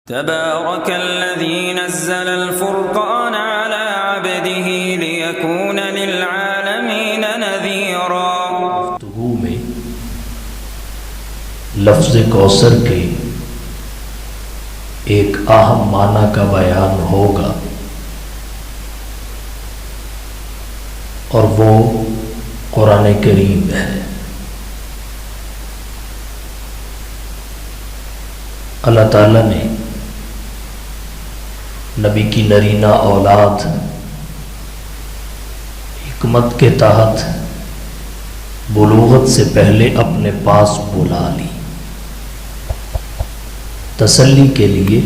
تبارك الذي نزل الفرقان على عبده ليكون للعالمين نذيرا۔ گفتگو میں لفظ کوثر کے ایک اہم معنی کا بیان ہوگا اور وہ قرآن کریم ہے۔ اللہ تعالیٰ نے نبی کی نرینہ اولاد حکمت کے تحت بلوغت سے پہلے اپنے پاس بلا لی، تسلی کے لیے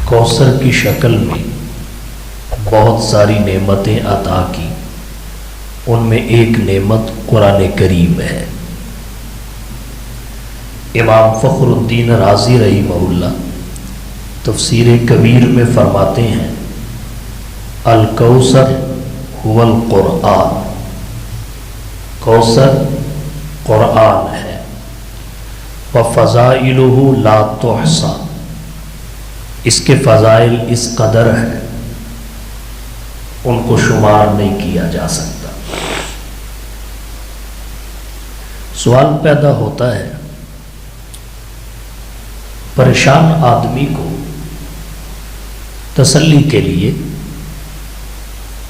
کوثر کی شکل میں بہت ساری نعمتیں عطا کی۔ ان میں ایک نعمت قرآن کریم ہے۔ امام فخر الدین رازی رحمہ اللہ تفسیر کبیر میں فرماتے ہیں الکوثر هو القرآن، کوثر قرآن ہے، وفضائلہ لا تحصى، اس کے فضائل اس قدر ہیں ان کو شمار نہیں کیا جا سکتا۔ سوال پیدا ہوتا ہے پریشان آدمی کو تسلی کے لیے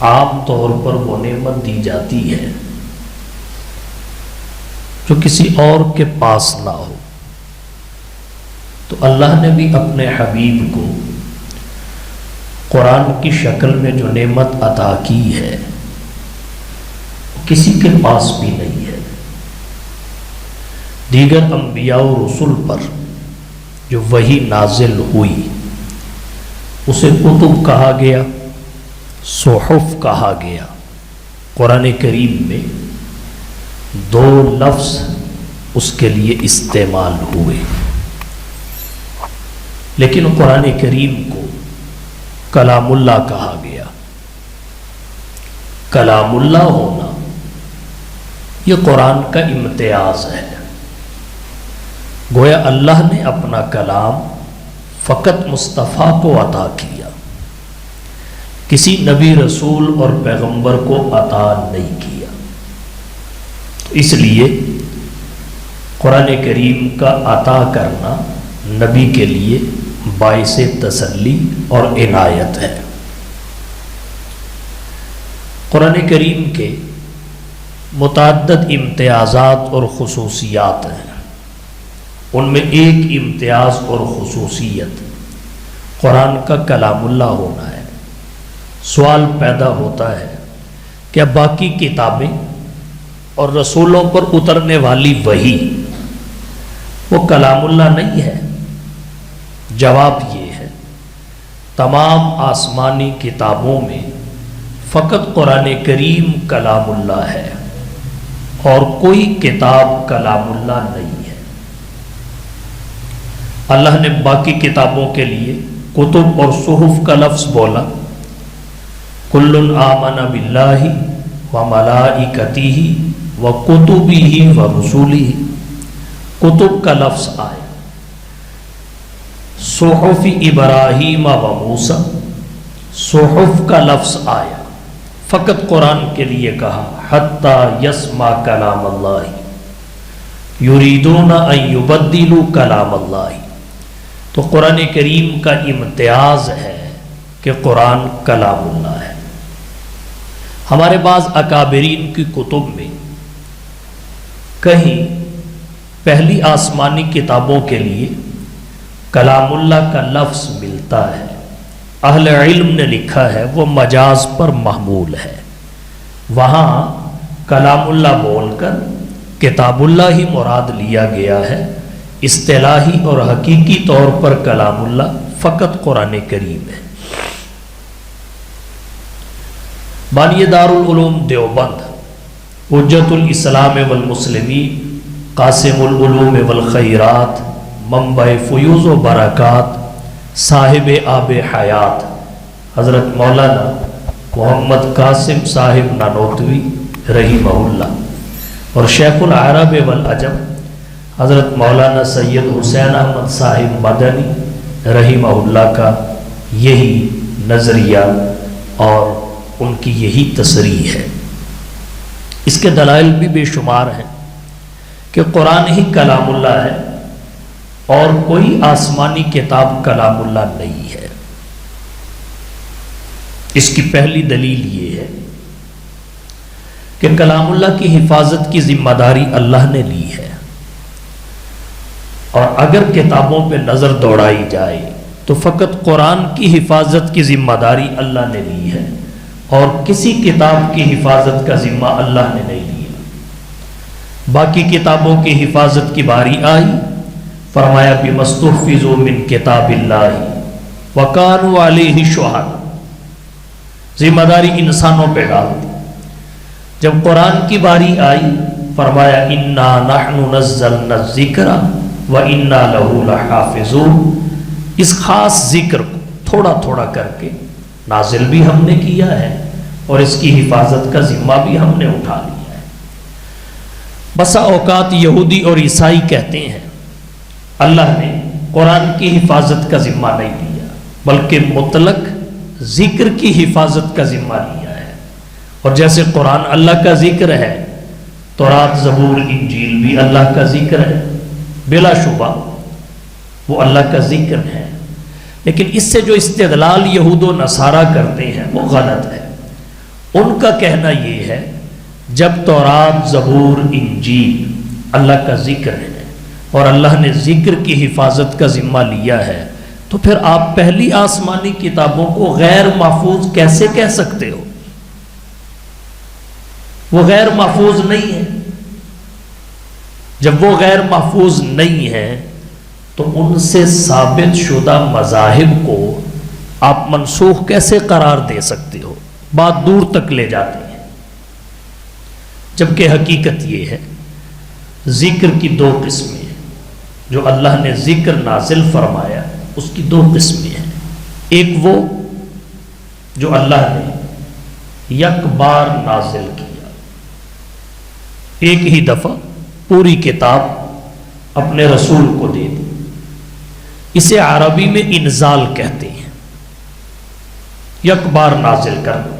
عام طور پر وہ نعمت دی جاتی ہے جو کسی اور کے پاس نہ ہو، تو اللہ نے بھی اپنے حبیب کو قرآن کی شکل میں جو نعمت عطا کی ہے وہ کسی کے پاس بھی نہیں ہے۔ دیگر انبیاء و رسل پر جو وحی نازل ہوئی اسے کتب کہا گیا، صحف کہا گیا۔ قرآن کریم میں دو لفظ اس کے لیے استعمال ہوئے، لیکن قرآن کریم کو کلام اللہ کہا گیا۔ کلام اللہ ہونا یہ قرآن کا امتیاز ہے۔ گویا اللہ نے اپنا کلام فقط مصطفیٰ کو عطا کیا، کسی نبی رسول اور پیغمبر کو عطا نہیں کیا۔ اس لیے قرآن کریم کا عطا کرنا نبی کے لیے باعث تسلی اور عنایت ہے۔ قرآن کریم کے متعدد امتیازات اور خصوصیات ہیں۔ ان میں ایک امتیاز اور خصوصیت قرآن کا کلام اللہ ہونا ہے۔ سوال پیدا ہوتا ہے کیا باقی کتابیں اور رسولوں پر اترنے والی وحی وہ کلام اللہ نہیں ہے؟ جواب یہ ہے تمام آسمانی کتابوں میں فقط قرآن کریم کلام اللہ ہے اور کوئی کتاب کلام اللہ نہیں ہے۔ اللہ نے باقی کتابوں کے لیے کتب اور صحف کا لفظ بولا، کل آمن باللہ وملائکتہ وکتبہ ورسلہ، کتب کا لفظ آیا۔ صحف ابراہیم و موسیٰ، صحف کا لفظ آیا۔ فقط قرآن کے لیے کہا حتی یسمع کلام اللہ یریدون ان یبدلوا کلام اللہ۔ تو قرآن کریم کا امتیاز ہے کہ قرآن کلام اللہ ہے۔ ہمارے بعض اکابرین کی کتب میں کہیں پہلی آسمانی کتابوں کے لیے کلام اللہ کا لفظ ملتا ہے، اہل علم نے لکھا ہے وہ مجاز پر محمول ہے۔ وہاں کلام اللہ بول کر کتاب اللہ ہی مراد لیا گیا ہے، اصطلاحی اور حقیقی طور پر کلام اللہ فقط قرآن کریم ہے۔ بانی دارالعلوم دیوبند، حجت الاسلام والمسلمین، قاسم العلوم والخیرات، منبع فیوز و برکات، صاحب آب حیات حضرت مولانا محمد قاسم صاحب نانوتوی رحمہ اللہ اور شیخ العرب والعجم حضرت مولانا سید حسین احمد صاحب مدنی رحمہ اللہ کا یہی نظریہ اور ان کی یہی تصریح ہے۔ اس کے دلائل بھی بے شمار ہیں کہ قرآن ہی کلام اللہ ہے اور کوئی آسمانی کتاب کلام اللہ نہیں ہے۔ اس کی پہلی دلیل یہ ہے کہ کلام اللہ کی حفاظت کی ذمہ داری اللہ نے لی ہے، اور اگر کتابوں پہ نظر دوڑائی جائے تو فقط قرآن کی حفاظت کی ذمہ داری اللہ نے لی ہے، اور کسی کتاب کی حفاظت کا ذمہ اللہ نے نہیں لیا۔ باقی کتابوں کی حفاظت کی باری آئی، فرمایا بِمَسْتُحْفِظُوا مِنْ كِتَابِ اللَّهِ وَكَانُوا عَلَيْهِ شُهَدَاءَ، ذمہ داری انسانوں پہ ڈال دی۔ جب قرآن کی باری آئی فرمایا اِنَّا نَحْنُ نَزَّلْنَا الذِّكْرَ وَإِنَّا لَهُ لَحَافِظُونَ، اس خاص ذکر کو تھوڑا تھوڑا کر کے نازل بھی ہم نے کیا ہے اور اس کی حفاظت کا ذمہ بھی ہم نے اٹھا لیا ہے۔ بسا اوقات یہودی اور عیسائی کہتے ہیں اللہ نے قرآن کی حفاظت کا ذمہ نہیں لیا، بلکہ مطلق ذکر کی حفاظت کا ذمہ لیا ہے، اور جیسے قرآن اللہ کا ذکر ہے، تورات زبور انجیل بھی اللہ کا ذکر ہے، بلا شبہ وہ اللہ کا ذکر ہے، لیکن اس سے جو استدلال یہود و نصارہ کرتے ہیں وہ غلط ہے۔ ان کا کہنا یہ ہے جب تورات زبور انجیل اللہ کا ذکر ہے اور اللہ نے ذکر کی حفاظت کا ذمہ لیا ہے، تو پھر آپ پہلی آسمانی کتابوں کو غیر محفوظ کیسے کہہ سکتے ہو؟ وہ غیر محفوظ نہیں ہے۔ جب وہ غیر محفوظ نہیں ہے تو ان سے ثابت شدہ مذاہب کو آپ منسوخ کیسے قرار دے سکتے ہو؟ بات دور تک لے جاتے ہیں، جبکہ حقیقت یہ ہے ذکر کی دو قسمیں ہیں۔ جو اللہ نے ذکر نازل فرمایا اس کی دو قسمیں ہیں، ایک وہ جو اللہ نے یک بار نازل کیا، ایک ہی دفعہ پوری کتاب اپنے رسول کو دے دی، اسے عربی میں انزال کہتے ہیں، یک بار نازل کرنا۔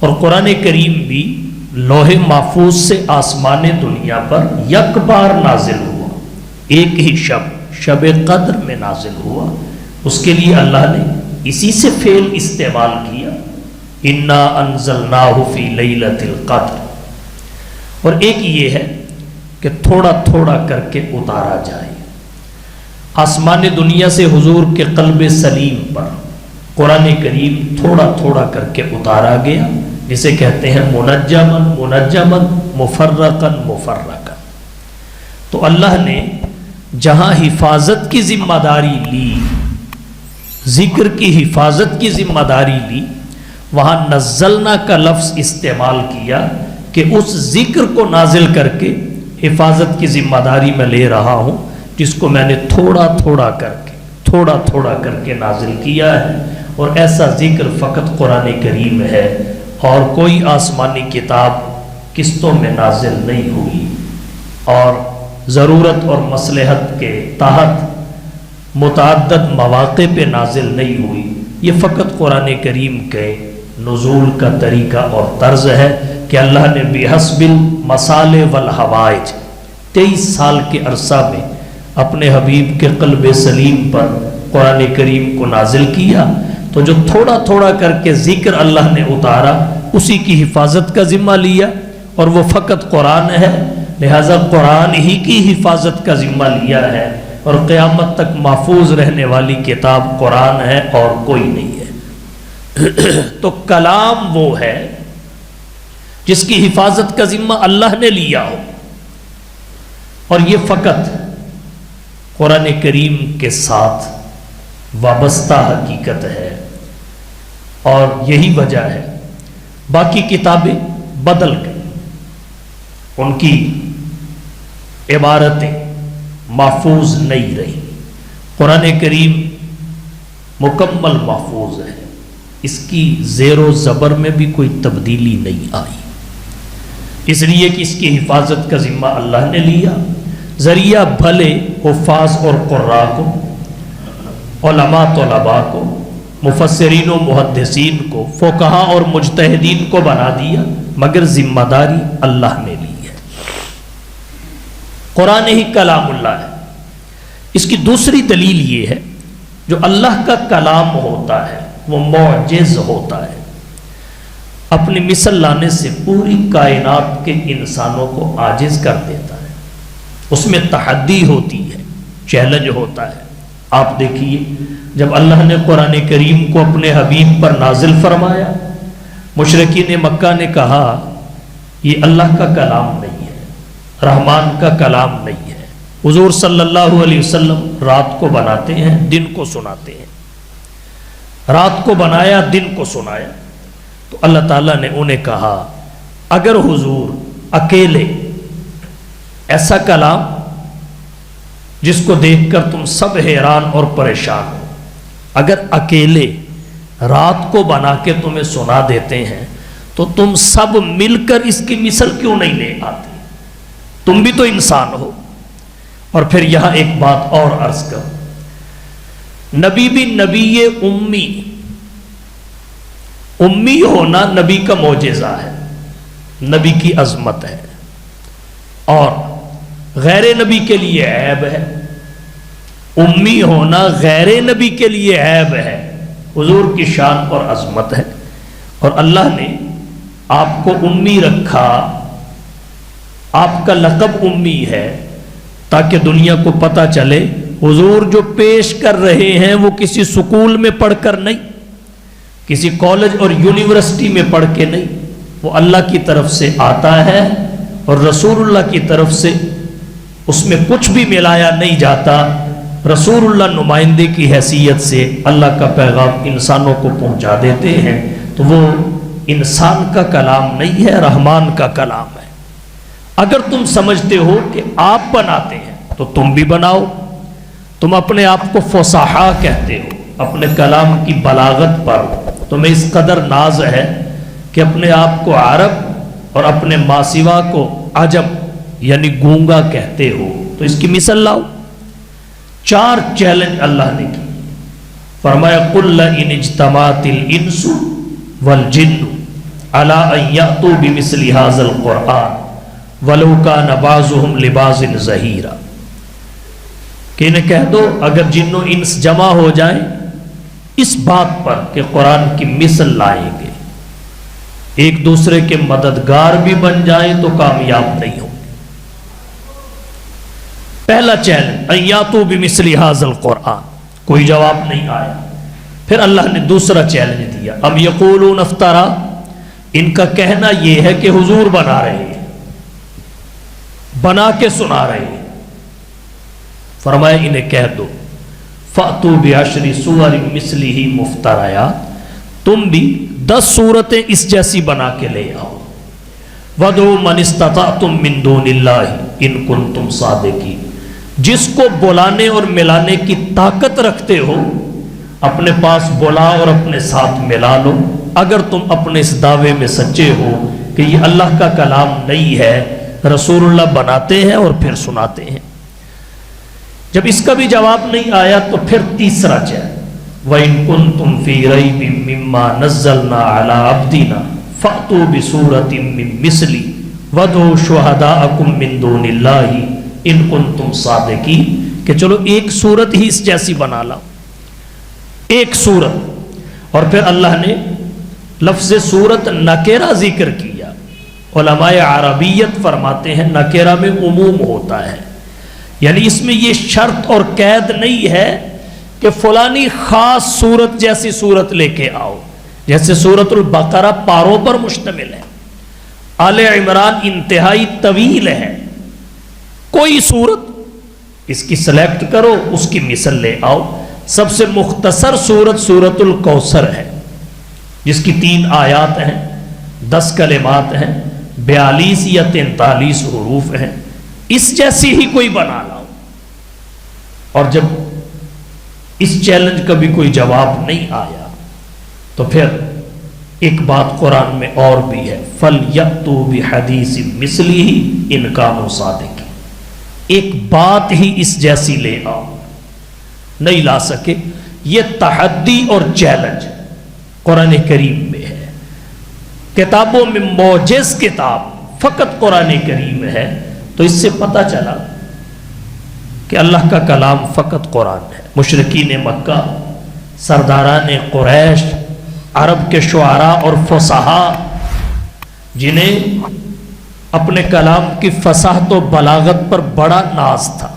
اور قرآن کریم بھی لوح محفوظ سے آسمان دنیا پر یک بار نازل ہوا، ایک ہی شب قدر میں نازل ہوا۔ اس کے لیے اللہ نے اسی سے فعل استعمال کیا، انا انزلناہ فی لیلۃ القدر۔ اور ایک یہ ہے کہ تھوڑا تھوڑا کر کے اتارا جائے۔ آسمان دنیا سے حضور کے قلب سلیم پر قرآن کریم تھوڑا تھوڑا کر کے اتارا گیا، جسے کہتے ہیں منجمن منجمن مفرقن مفرقن۔ تو اللہ نے جہاں حفاظت کی ذمہ داری لی، ذکر کی حفاظت کی ذمہ داری لی، وہاں نزلنا کا لفظ استعمال کیا کہ اس ذکر کو نازل کر کے حفاظت کی ذمہ داری میں لے رہا ہوں، جس کو میں نے تھوڑا تھوڑا کر کے نازل کیا ہے۔ اور ایسا ذکر فقط قرآن کریم ہے، اور کوئی آسمانی کتاب قسطوں میں نازل نہیں ہوئی، اور ضرورت اور مصلحت کے تحت متعدد مواقع پہ نازل نہیں ہوئی۔ یہ فقط قرآن کریم کے نزول کا طریقہ اور طرز ہے کہ اللہ نے بحسب المصالح والحوائج 23 سال کے عرصہ میں اپنے حبیب کے قلب سلیم پر قرآن کریم کو نازل کیا۔ تو جو تھوڑا تھوڑا کر کے ذکر اللہ نے اتارا، اسی کی حفاظت کا ذمہ لیا، اور وہ فقط قرآن ہے، لہذا قرآن ہی کی حفاظت کا ذمہ لیا ہے، اور قیامت تک محفوظ رہنے والی کتاب قرآن ہے اور کوئی نہیں ہے۔ تو کلام وہ ہے جس کی حفاظت کا ذمہ اللہ نے لیا ہو، اور یہ فقط قرآن کریم کے ساتھ وابستہ حقیقت ہے، اور یہی وجہ ہے باقی کتابیں بدل گئی، ان کی عبارتیں محفوظ نہیں رہی۔ قرآن کریم مکمل محفوظ ہے، اس کی زیر و زبر میں بھی کوئی تبدیلی نہیں آئی، اس لیے کہ اس کی حفاظت کا ذمہ اللہ نے لیا۔ ذریعہ بھلے حفاظ اور قراء کو علماء طلباء کو، مفسرین و محدثین کو، فقہا اور مجتہدین کو بنا دیا، مگر ذمہ داری اللہ نے لی ہے۔ قرآن ہی کلام اللہ ہے۔ اس کی دوسری دلیل یہ ہے، جو اللہ کا کلام ہوتا ہے وہ معجز ہوتا ہے، اپنی مثل لانے سے پوری کائنات کے انسانوں کو عاجز کر دیتا ہے، اس میں تحدی ہوتی ہے، چیلنج ہوتا ہے۔ آپ دیکھیے جب اللہ نے قرآن کریم کو اپنے حبیب پر نازل فرمایا، مشرکین مکہ نے کہا یہ اللہ کا کلام نہیں ہے، رحمان کا کلام نہیں ہے۔ حضور صلی اللہ علیہ وسلم رات کو بناتے ہیں، دن کو سناتے ہیں، رات کو بنایا، دن کو سنایا۔ تو اللہ تعالیٰ نے انہیں کہا اگر حضور اکیلے ایسا کلام جس کو دیکھ کر تم سب حیران اور پریشان ہو، اگر اکیلے رات کو بنا کے تمہیں سنا دیتے ہیں تو تم سب مل کر اس کی مثل کیوں نہیں لے آتے؟ تم بھی تو انسان ہو۔ اور پھر یہاں ایک بات اور عرض کر، نبی بھی نبی امی، امی ہونا نبی کا معجزہ ہے، نبی کی عظمت ہے، اور غیر نبی کے لیے عیب ہے۔ امی ہونا غیر نبی کے لیے عیب ہے، حضور کی شان اور عظمت ہے۔ اور اللہ نے آپ کو امی رکھا، آپ کا لقب امی ہے، تاکہ دنیا کو پتہ چلے حضور جو پیش کر رہے ہیں وہ کسی سکول میں پڑھ کر نہیں، کسی کالج اور یونیورسٹی میں پڑھ کے نہیں، وہ اللہ کی طرف سے آتا ہے، اور رسول اللہ کی طرف سے اس میں کچھ بھی ملایا نہیں جاتا۔ رسول اللہ نمائندے کی حیثیت سے اللہ کا پیغام انسانوں کو پہنچا دیتے ہیں، تو وہ انسان کا کلام نہیں ہے، رحمان کا کلام ہے۔ اگر تم سمجھتے ہو کہ آپ بناتے ہیں تو تم بھی بناؤ۔ تم اپنے آپ کو فصاحہ کہتے ہو، اپنے کلام کی بلاغت پر تمہیں اس قدر ناز ہے کہ اپنے آپ کو عرب اور اپنے ماسوا کو عجم یعنی گونگا کہتے ہو، تو اس کی مثال لاؤ۔ 4 چیلنج اللہ نے کی، فرمایا قُلْ لَئِنِ اجْتَمَعَتِ الْإِنسُ وَالْجِنُّ عَلَىٰ أَن يَأْتُوا بِمِثْلِ هَٰذَا الْقُرْآنِ وَلَوْ كَانَ بَعْضُهُمْ لِبَعْضٍ ظَهِيرًا، کہ انہیں کہہ دو اگر جن و انس جمع ہو جائیں اس بات پر کہ قرآن کی مثل لائیں گے، ایک دوسرے کے مددگار بھی بن جائیں تو کامیاب نہیں ہوں گے۔ پہلا چیلنج ان یاتوا بمثل هذا القرآن، کوئی جواب نہیں آیا۔ پھر اللہ نے دوسرا چیلنج دیا، ام یقولون افترا، ان کا کہنا یہ ہے کہ حضور بنا رہے ہیں، بنا کے سنا رہے ہیں۔ فرمایا انہیں کہہ دو فَأْتُوا بِعَشْرِ سُوَرٍ مِثْلِهِ مُفْتَرَيَاتٍ، تم بھی 10 صورتیں اس جیسی بنا کے لے آؤ۔ وَادْعُوا مَنِ اسْتَطَعْتُم مِّن دُونِ اللَّهِ إِن كُنتُمْ صَادِقِينَ، جس کو بلانے اور ملانے کی طاقت رکھتے ہو اپنے پاس بلا اور اپنے ساتھ ملا لو، اگر تم اپنے اس دعوے میں سچے ہو کہ یہ اللہ کا کلام نہیں ہے، رسول اللہ بناتے ہیں اور پھر سناتے ہیں۔ جب اس کا بھی جواب نہیں آیا تو پھر تیسرا چیلنج، وَإِن كُنتُمْ فِي رَيْبٍ مِّمَّا نَزَّلْنَا عَلَىٰ عَبْدِنَا فَأْتُوا بِسُورَةٍ مِّن مِّثْلِهِ وَادْعُوا شُهَدَاءَكُم مِّن دُونِ اللَّهِ إِن كُنتُمْ صَادِقِينَ، کہ چلو ایک صورت ہی اس جیسی بنا لاؤ، ایک صورت۔ اور پھر اللہ نے لفظ صورت نکرہ ذکر کیا۔ علماء عربیت فرماتے ہیں نکرہ میں عموم ہوتا ہے، یعنی اس میں یہ شرط اور قید نہیں ہے کہ فلانی خاص صورت جیسی صورت لے کے آؤ، جیسے سورۃ البقرہ پاروں پر مشتمل ہے، آل عمران انتہائی طویل ہے، کوئی صورت اس کی سلیکٹ کرو، اس کی مثل لے آؤ۔ سب سے مختصر صورت سورۃ الکوثر ہے، جس کی 3 آیات ہیں، 10 کلمات ہیں، 42 یا 43 حروف ہیں، اس جیسی ہی کوئی بنا لاؤ۔ اور جب اس چیلنج کا بھی کوئی جواب نہیں آیا تو پھر ایک بات قرآن میں اور بھی ہے، فَلْيَأْتُوا بِحَدِيثٍ مِثْلِهِ إِن كَانُوا صَادِقِينَ، ایک بات ہی اس جیسی لے آؤ۔ نہیں لا سکے، یہ تحدی اور چیلنج قرآن کریم میں ہے۔ کتابوں میں معجز کتاب فقط قرآن کریم ہے، تو اس سے پتہ چلا کہ اللہ کا کلام فقط قرآن ہے۔ مشرکین مکہ، سرداران قریش، عرب کے شعراء اور فصحاء، جنہیں اپنے کلام کی فصاحت و بلاغت پر بڑا ناز تھا،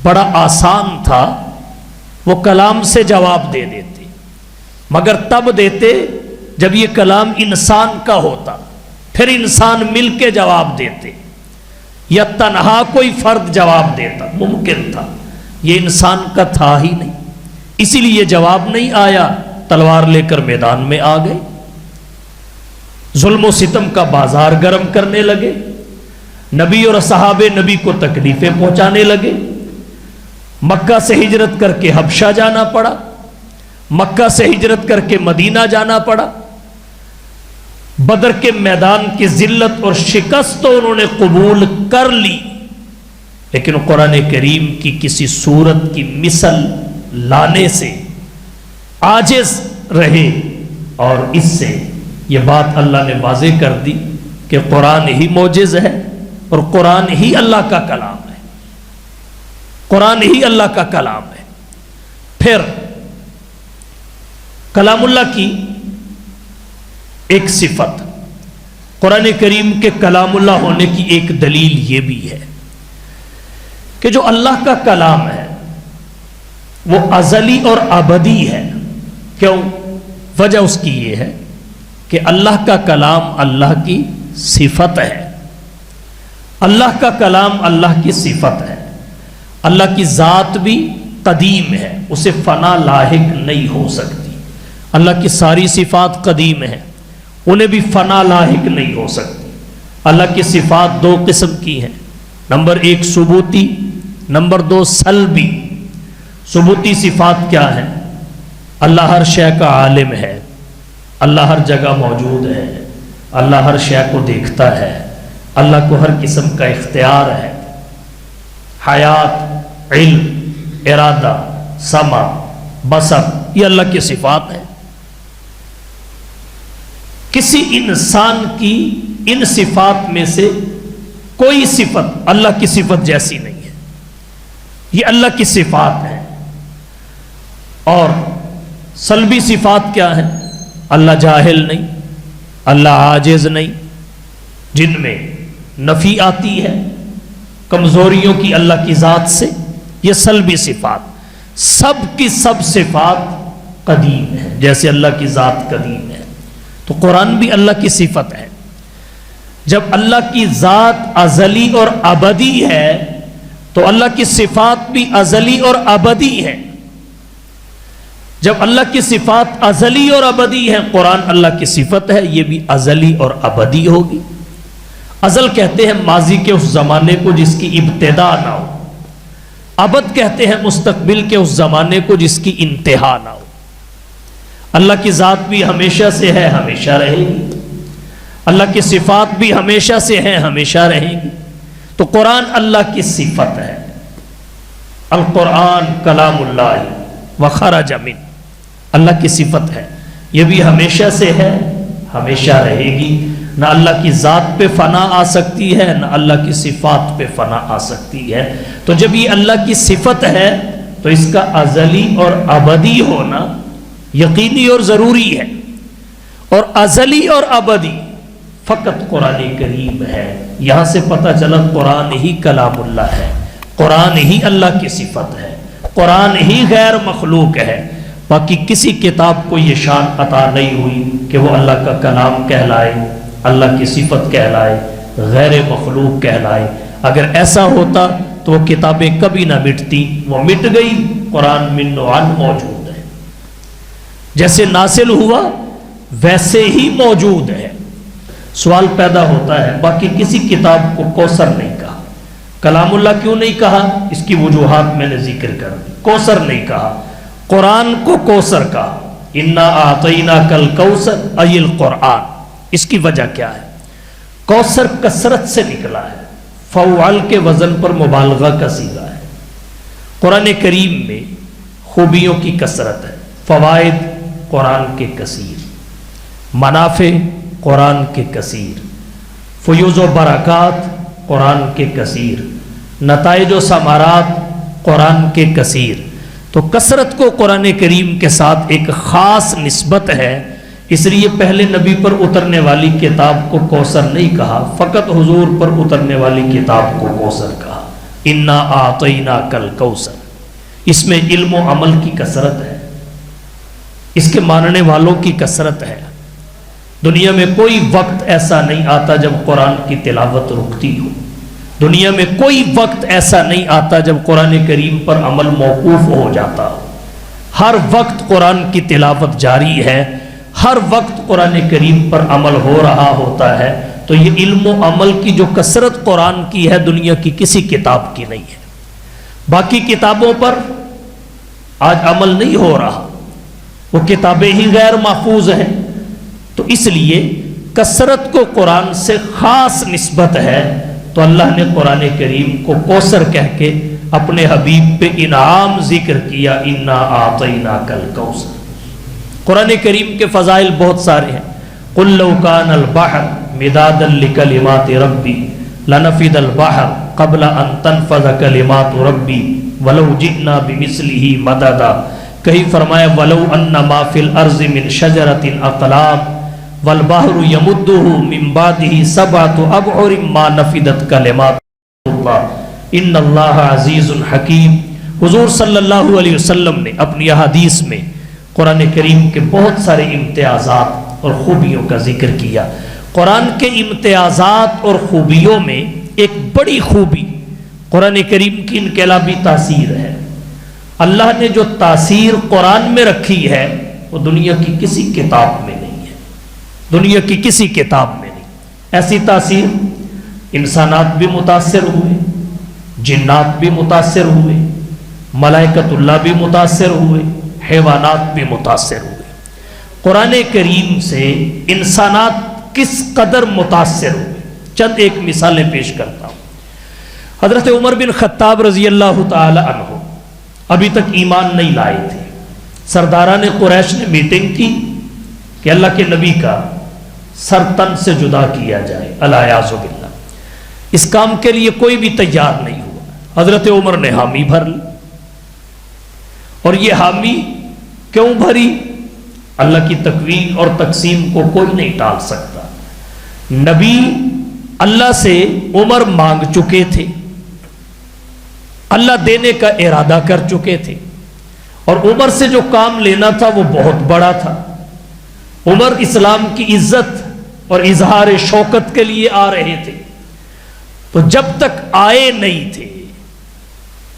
بڑا آسان تھا، وہ کلام سے جواب دے دیتے، مگر تب دیتے جب یہ کلام انسان کا ہوتا، پھر انسان مل کے جواب دیتے، یا تنہا کوئی فرد جواب دیتا، ممکن تھا، یہ انسان کا تھا ہی نہیں، اسی لیے جواب نہیں آیا، تلوار لے کر میدان میں آ گئے، ظلم و ستم کا بازار گرم کرنے لگے، نبی اور صحابہ نبی کو تکلیفیں پہنچانے لگے، مکہ سے ہجرت کر کے حبشہ جانا پڑا، مکہ سے ہجرت کر کے مدینہ جانا پڑا، بدر کے میدان کی ذلت اور شکست تو انہوں نے قبول کر لی، لیکن قرآن کریم کی کسی صورت کی مثل لانے سے عاجز رہے، اور اس سے یہ بات اللہ نے واضح کر دی کہ قرآن ہی معجز ہے اور قرآن ہی اللہ کا کلام ہے، قرآن ہی اللہ کا کلام ہے۔ پھر کلام اللہ کی ایک صفت، قرآن کریم کے کلام اللہ ہونے کی ایک دلیل یہ بھی ہے کہ جو اللہ کا کلام ہے وہ ازلی اور ابدی ہے۔ کیوں؟ وجہ اس کی یہ ہے کہ اللہ کا کلام اللہ کی صفت ہے، اللہ کا کلام اللہ کی صفت ہے، اللہ کی ذات بھی قدیم ہے، اسے فنا لاحق نہیں ہو سکتی، اللہ کی ساری صفات قدیم ہیں، انہیں بھی فنا لاحق نہیں ہو سکتی۔ اللہ کی صفات دو قسم کی ہیں، نمبر ایک ثبوتی، نمبر دو سلبی۔ ثبوتی صفات کیا ہیں؟ اللہ ہر شے کا عالم ہے، اللہ ہر جگہ موجود ہے، اللہ ہر شے کو دیکھتا ہے، اللہ کو ہر قسم کا اختیار ہے، حیات، علم، ارادہ، سمع، بصر، یہ اللہ کی صفات ہیں۔ کسی انسان کی ان صفات میں سے کوئی صفت اللہ کی صفت جیسی نہیں ہے، یہ اللہ کی صفات ہے۔ اور سلبی صفات کیا ہیں؟ اللہ جاہل نہیں، اللہ عاجز نہیں، جن میں نفی آتی ہے کمزوریوں کی اللہ کی ذات سے، یہ سلبی صفات۔ سب کی سب صفات قدیم ہے، جیسے اللہ کی ذات قدیم ہے، تو قرآن بھی اللہ کی صفت ہے۔ جب اللہ کی ذات ازلی اور ابدی ہے تو اللہ کی صفات بھی ازلی اور ابدی ہے۔ جب اللہ کی صفات ازلی اور ابدی ہے، قرآن اللہ کی صفت ہے، یہ بھی ازلی اور ابدی ہوگی۔ ازل کہتے ہیں ماضی کے اس زمانے کو جس کی ابتدا نہ ہو، ابد کہتے ہیں مستقبل کے اس زمانے کو جس کی انتہا نہ ہو۔ اللہ کی ذات بھی ہمیشہ سے ہے، ہمیشہ رہے گی، اللہ کی صفات بھی ہمیشہ سے ہیں، ہمیشہ رہیں گی۔ تو قرآن اللہ کی صفت ہے۔ القرآن کلام اللہ وخرج من، اللہ کی صفت ہے، یہ بھی ہمیشہ سے ہے، ہمیشہ رہے گی۔ نہ اللہ کی ذات پہ فنا آ سکتی ہے، نہ اللہ کی صفات پہ فنا آ سکتی ہے۔ تو جب یہ اللہ کی صفت ہے تو اس کا ازلی اور ابدی ہونا یقینی اور ضروری ہے، اور ازلی اور ابدی فقط قرآن کریم ہے۔ یہاں سے پتہ چلا قرآن ہی کلام اللہ ہے، قرآن ہی اللہ کی صفت ہے، قرآن ہی غیر مخلوق ہے۔ باقی کسی کتاب کو یہ شان عطا نہیں ہوئی کہ وہ اللہ کا کلام کہلائے، اللہ کی صفت کہلائے، غیر مخلوق کہلائے۔ اگر ایسا ہوتا تو وہ کتابیں کبھی نہ مٹتی، وہ مٹ گئی۔ قرآن من و عن موجود ہے، جیسے نازل ہوا ویسے ہی موجود ہے۔ سوال پیدا ہوتا ہے باقی کسی کتاب کو کوثر نہیں کہا، کلام اللہ کیوں نہیں کہا؟ اس کی وجوہات میں نے ذکر کر دی۔ کوثر نہیں کہا، قرآن کو کوثر کہا، انا اعطیناک الکوثر ای القرآن۔ اس کی وجہ کیا ہے؟ کوثر کثرت سے نکلا ہے، فعال کے وزن پر مبالغہ کا صیغہ ہے۔ قرآن کریم میں خوبیوں کی کثرت ہے، فوائد قرآن کے کثیر، منافع قرآن کے کثیر، فیوز و برکات قرآن کے کثیر، نتائج و ثمرات قرآن کے کثیر۔ تو کثرت کو قرآن کریم کے ساتھ ایک خاص نسبت ہے، اس لیے پہلے نبی پر اترنے والی کتاب کو کوثر نہیں کہا، فقط حضور پر اترنے والی کتاب کو کوثر کہا، انا اعطیناک الکوثر۔ اس میں علم و عمل کی کثرت ہے، اس کے ماننے والوں کی کثرت ہے۔ دنیا میں کوئی وقت ایسا نہیں آتا جب قرآن کی تلاوت رکتی ہو، دنیا میں کوئی وقت ایسا نہیں آتا جب قرآن کریم پر عمل موقوف ہو جاتا ہو۔ ہر وقت قرآن کی تلاوت جاری ہے، ہر وقت قرآن کریم پر عمل ہو رہا ہوتا ہے۔ تو یہ علم و عمل کی جو کثرت قرآن کی ہے، دنیا کی کسی کتاب کی نہیں ہے۔ باقی کتابوں پر آج عمل نہیں ہو رہا، وہ کتابیں ہی غیر محفوظ ہیں۔ تو اس لیے کثرت کو قرآن سے خاص نسبت ہے، تو اللہ نے قرآن کریم کو کوثر کہہ کے اپنے حبیب پہ انعام ذکر کیا، انا اعطیناک الکوثر۔ قرآن کریم کے فضائل بہت سارے ہیں۔ قل لو کان البحر مدادا لکلمات ربی لنفد البحر قبل ان تنفذ کلمات ربی ولو جئنا بمثلہ مددا۔ کہیں فرمایا ولو ان ما فی الارض من شجرۃ اقلام والبحر یمدہ من بعدہ سبعۃ ابحر ما نفدت کلمات اللہ ان اللہ عزیز حکیم۔ حضور صلی اللہ علیہ وسلم نے اپنی احادیث میں قرآن کریم کے بہت سارے امتیازات اور خوبیوں کا ذکر کیا۔ قرآن کے امتیازات اور خوبیوں میں ایک بڑی خوبی قرآن کریم کی انقلابی تاثیر ہے۔ اللہ نے جو تاثیر قرآن میں رکھی ہے وہ دنیا کی کسی کتاب میں نہیں ہے، دنیا کی کسی کتاب میں نہیں۔ ایسی تاثیر انسانات بھی متاثر ہوئے، جنات بھی متاثر ہوئے، ملائکۃ اللہ بھی متاثر ہوئے، حیوانات بھی متاثر ہوئے۔ قرآن کریم سے انسانات کس قدر متاثر ہوئے، چند ایک مثالیں پیش کرتا ہوں۔ حضرت عمر بن خطاب رضی اللہ تعالی عنہ ابھی تک ایمان نہیں لائے تھے۔ سرداران قریش نے میٹنگ کی کہ اللہ کے نبی کا سر تن سے جدا کیا جائے، الیاذ باللہ۔ اس کام کے لیے کوئی بھی تیار نہیں ہوا۔ حضرت عمر نے حامی بھر لی، اور یہ حامی کیوں بھری؟ اللہ کی تکوین اور تقسیم کو کوئی نہیں ٹال سکتا۔ نبی اللہ سے عمر مانگ چکے تھے، اللہ دینے کا ارادہ کر چکے تھے، اور عمر سے جو کام لینا تھا وہ بہت بڑا تھا۔ عمر اسلام کی عزت اور اظہار شوکت کے لیے آ رہے تھے، تو جب تک آئے نہیں تھے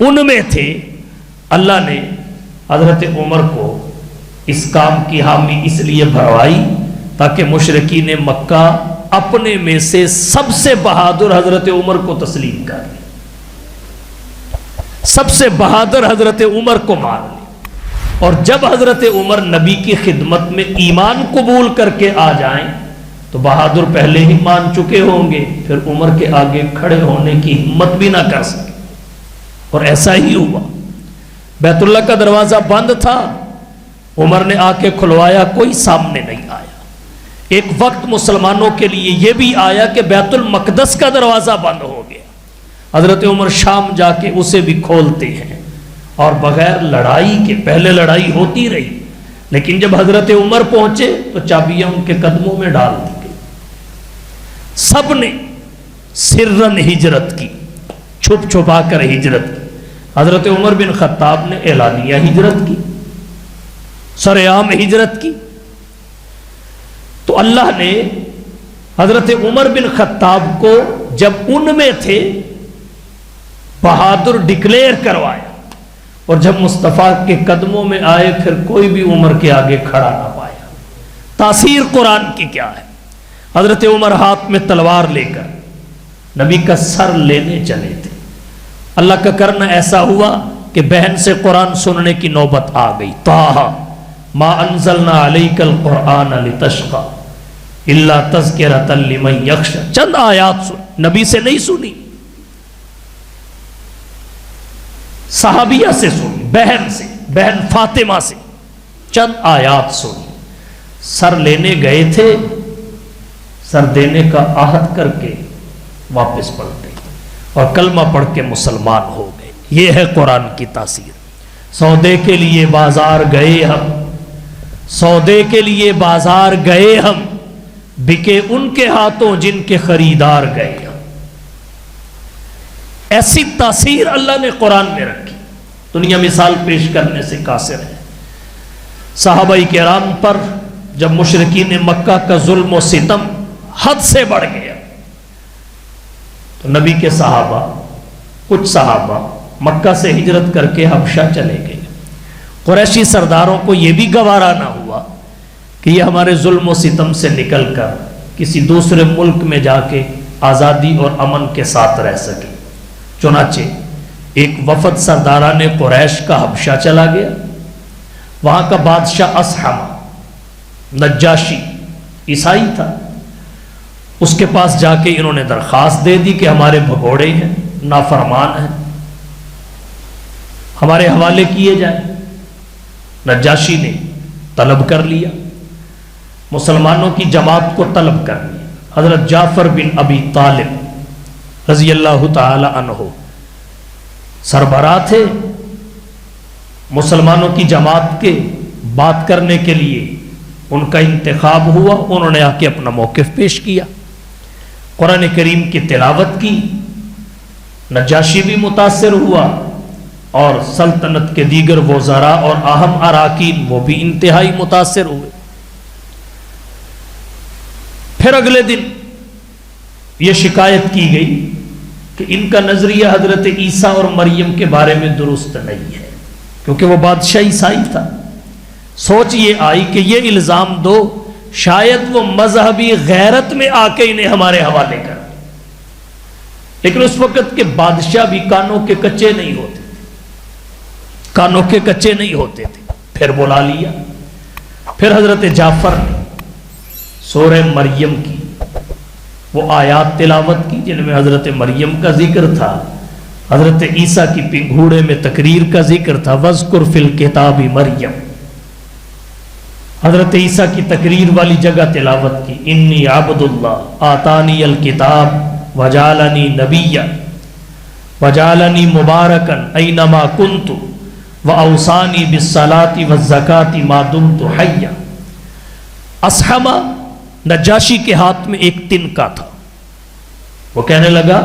ان میں تھے، اللہ نے حضرت عمر کو اس کام کی حامی اس لیے بھروائی تاکہ مشرکین مکہ اپنے میں سے سب سے بہادر حضرت عمر کو تسلیم کر لیں، سب سے بہادر حضرت عمر کو مان لیں۔ اور جب حضرت عمر نبی کی خدمت میں ایمان قبول کر کے آ جائیں تو بہادر پہلے ہی مان چکے ہوں گے، پھر عمر کے آگے کھڑے ہونے کی ہمت بھی نہ کر سکے، اور ایسا ہی ہوا۔ بیت اللہ کا دروازہ بند تھا، عمر نے آ کے کھلوایا، کوئی سامنے نہیں آیا۔ ایک وقت مسلمانوں کے لیے یہ بھی آیا کہ بیت المقدس کا دروازہ بند ہو گیا، حضرت عمر شام جا کے اسے بھی کھولتے ہیں، اور بغیر لڑائی کے، پہلے لڑائی ہوتی رہی لیکن جب حضرت عمر پہنچے تو چابیاں ان کے قدموں میں ڈال دی گئی۔ سب نے سرن ہجرت کی، چھپ چھپا کر ہجرت کی۔ حضرت عمر بن خطاب نے اعلانیہ ہجرت کی، سر عام ہجرت کی۔ تو اللہ نے حضرت عمر بن خطاب کو جب ان میں تھے بہادر ڈکلیئر کروایا، اور جب مصطفیٰ کے قدموں میں آئے پھر کوئی بھی عمر کے آگے کھڑا نہ پایا۔ تاثیر قرآن کی کیا ہے؟ حضرت عمر ہاتھ میں تلوار لے کر نبی کا سر لینے چلے تھے۔ اللہ کا کرنا ایسا ہوا کہ بہن سے قرآن سننے کی نوبت آ گئی۔ طٰہٰ ما انزلنا علیک القرآن لتشقى الا تذکرۃ لمن یخشی، چند آیات سن، نبی سے نہیں سنی، صحابیہ سے سنی، بہن سے۔ بہن فاطمہ سے چند آیات سنی، سر لینے گئے تھے، سر دینے کا عہد کر کے واپس پلٹ گئے اور کلمہ پڑھ کے مسلمان ہو گئے۔ یہ ہے قرآن کی تاثیر۔ سودے کے لیے بازار گئے ہم، سودے کے لیے بازار گئے ہم، بکے ان کے ہاتھوں جن کے خریدار گئے ہم۔ ایسی تاثیر اللہ نے قرآن میں رکھی، دنیا مثال پیش کرنے سے قاصر ہے۔ صحابہ کرام پر جب مشرکین مکہ کا ظلم و ستم حد سے بڑھ گیا تو نبی کے صحابہ، کچھ صحابہ مکہ سے ہجرت کر کے حبشہ چلے گئے۔ قریشی سرداروں کو یہ بھی گوارا نہ ہوا کہ یہ ہمارے ظلم و ستم سے نکل کر کسی دوسرے ملک میں جا کے آزادی اور امن کے ساتھ رہ سکے۔ چنانچہ ایک وفد سرداران قریش کا حبشہ چلا گیا۔ وہاں کا بادشاہ اصحمہ نجاشی عیسائی تھا، اس کے پاس جا کے انہوں نے درخواست دے دی کہ ہمارے بھگوڑے ہیں، نافرمان ہیں، ہمارے حوالے کیے جائیں۔ نجاشی نے طلب کر لیا، مسلمانوں کی جماعت کو طلب کر لیا۔ حضرت جعفر بن ابی طالب رضی اللہ تعالی عنہ سربراہ تھے، مسلمانوں کی جماعت کے بات کرنے کے لیے ان کا انتخاب ہوا۔ انہوں نے آ کے اپنا موقف پیش کیا، قرآن کریم کی تلاوت کی۔ نجاشی بھی متاثر ہوا اور سلطنت کے دیگر وزراء اور اہم اراکین وہ بھی انتہائی متاثر ہوئے۔ پھر اگلے دن یہ شکایت کی گئی کہ ان کا نظریہ حضرت عیسیٰ اور مریم کے بارے میں درست نہیں ہے، کیونکہ وہ بادشاہ عیسائی تھا۔ سوچ یہ آئی کہ یہ الزام دو، شاید وہ مذہبی غیرت میں آ کے انہیں ہمارے حوالے کر۔ لیکن اس وقت کے بادشاہ بھی کانوں کے کچے نہیں ہوتے تھے، کانوں کے کچے نہیں ہوتے تھے۔ پھر بلا لیا، پھر حضرت جعفر نے سورہ مریم کی وہ آیات تلاوت کی جن میں حضرت مریم کا ذکر تھا، حضرت عیسیٰ کی پنگھوڑے میں تقریر کا ذکر تھا، وَاذْكُرْ فِي الْكِتَابِ مریم۔ حضرت عیسیٰ کی تقریر والی جگہ تلاوت کی، انی عبد اللہ آتانی الکتاب وجعلنی نبیا وجعلنی مبارکا اینما کنت واوصانی بالصلاۃ والزکاۃ ما دمت حیا۔ اصحمہ نجاشی کے ہاتھ میں ایک تنکا تھا، وہ کہنے لگا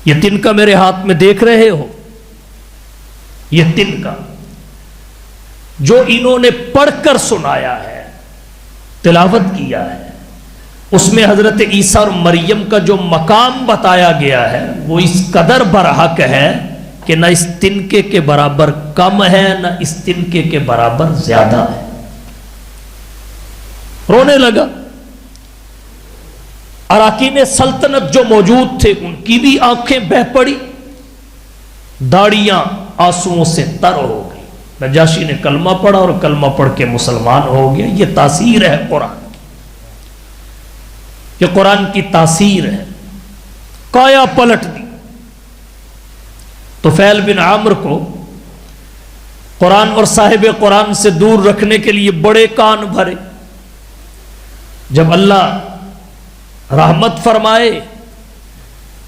یہ تنکا میرے ہاتھ میں دیکھ رہے ہو، یہ تنکا جو انہوں نے پڑھ کر سنایا ہے، تلاوت کیا ہے، اس میں حضرت عیسیٰ اور مریم کا جو مقام بتایا گیا ہے وہ اس قدر برحق ہے کہ نہ اس تنکے کے برابر کم ہے نہ اس تنکے کے برابر زیادہ ہے۔ رونے لگا۔ اراکین سلطنت جو موجود تھے ان کی بھی آنکھیں بہہ پڑی، داڑیاں آنسوؤں سے تر ہو گئی۔ نجاشی نے کلمہ پڑھا اور کلمہ پڑھ کے مسلمان ہو گیا۔ یہ تاثیر ہے قرآن کی، یہ قرآن کی تاثیر ہے۔ کایا پلٹ دی۔ طفیل بن عامر کو قرآن اور صاحب قرآن سے دور رکھنے کے لیے بڑے کان بھرے۔ جب اللہ رحمت فرمائے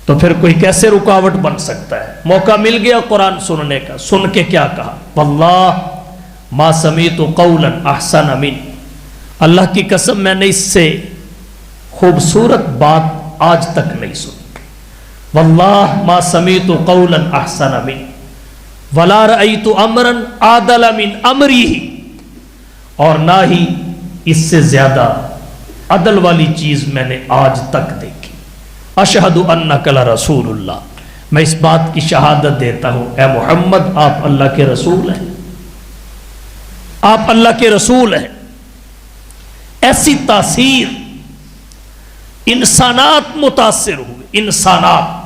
تو پھر کوئی کیسے رکاوٹ بن سکتا ہے؟ موقع مل گیا قرآن سننے کا، سن کے کیا کہا؟ واللہ ما سمیت قولا احسن من، اللہ کی قسم میں نے اس سے خوبصورت بات آج تک نہیں سنی۔ واللہ ما سمیت قولا احسن من ولا رأیت امرا عادل من امری، اور نہ ہی اس سے زیادہ عدل والی چیز میں نے آج تک دیکھی۔ اشہد انک لرسول اللہ، میں اس بات کی شہادت دیتا ہوں اے محمد آپ اللہ کے رسول ہیں، آپ اللہ کے رسول ہیں۔ ایسی تاثیر، انسانات متاثر ہوئے۔ انسانات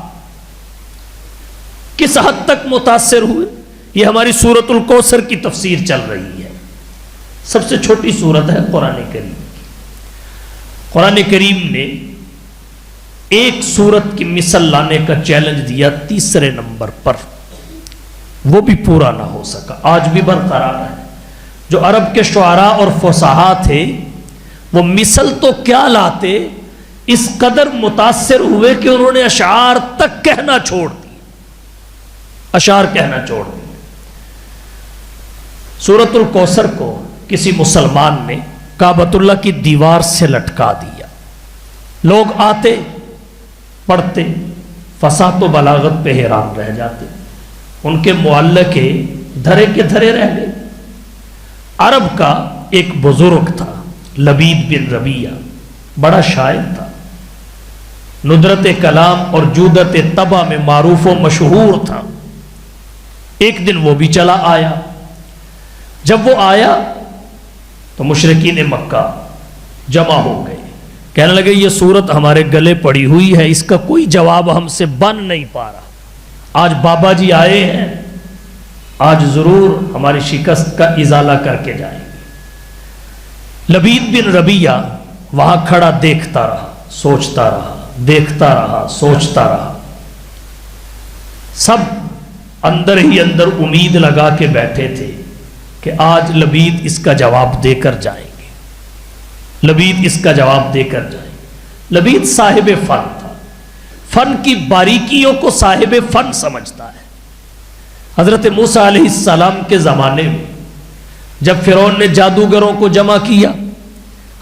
کس حد تک متاثر ہوئے؟ یہ ہماری سورۃ الکوثر کی تفسیر چل رہی ہے، سب سے چھوٹی سورت ہے قرآن کریم کی۔ قرآن کریم نے ایک سورت کی مثل لانے کا چیلنج دیا تیسرے نمبر پر، وہ بھی پورا نہ ہو سکا، آج بھی برقرار ہے۔ جو عرب کے شعراء اور فصحاء تھے وہ مثل تو کیا لاتے، اس قدر متاثر ہوئے کہ انہوں نے اشعار تک کہنا چھوڑ دی، اشعار کہنا چھوڑ دی۔ سورۃ الکوثر کو کسی مسلمان نے کعبۃ اللہ کی دیوار سے لٹکا دیا، لوگ آتے پڑھتے، فصاحت و بلاغت پہ حیران رہ جاتے، ان کے معلقے دھرے کے دھرے رہ گئے۔ عرب کا ایک بزرگ تھا لبید بن ربیہ، بڑا شاعر تھا، ندرت کلام اور جودت طبع میں معروف و مشہور تھا۔ ایک دن وہ بھی چلا آیا، جب وہ آیا تو مشرکین مکہ جمع ہو گئے، کہنے لگے یہ صورت ہمارے گلے پڑی ہوئی ہے، اس کا کوئی جواب ہم سے بن نہیں پا رہا، آج بابا جی آئے ہیں، آج ضرور ہماری شکست کا ازالہ کر کے جائیں گے۔ لبید بن ربیہ وہاں کھڑا دیکھتا رہا، سوچتا رہا، دیکھتا رہا، سوچتا رہا، سب اندر ہی اندر امید لگا کے بیٹھے تھے کہ آج لبید اس کا جواب دے کر جائیں گے، لبید اس کا جواب دے کر جائیں گے۔ لبید صاحب فن تھا، فن کی باریکیوں کو صاحب فن سمجھتا ہے۔ حضرت موسیٰ علیہ السلام کے زمانے میں جب فرعون نے جادوگروں کو جمع کیا،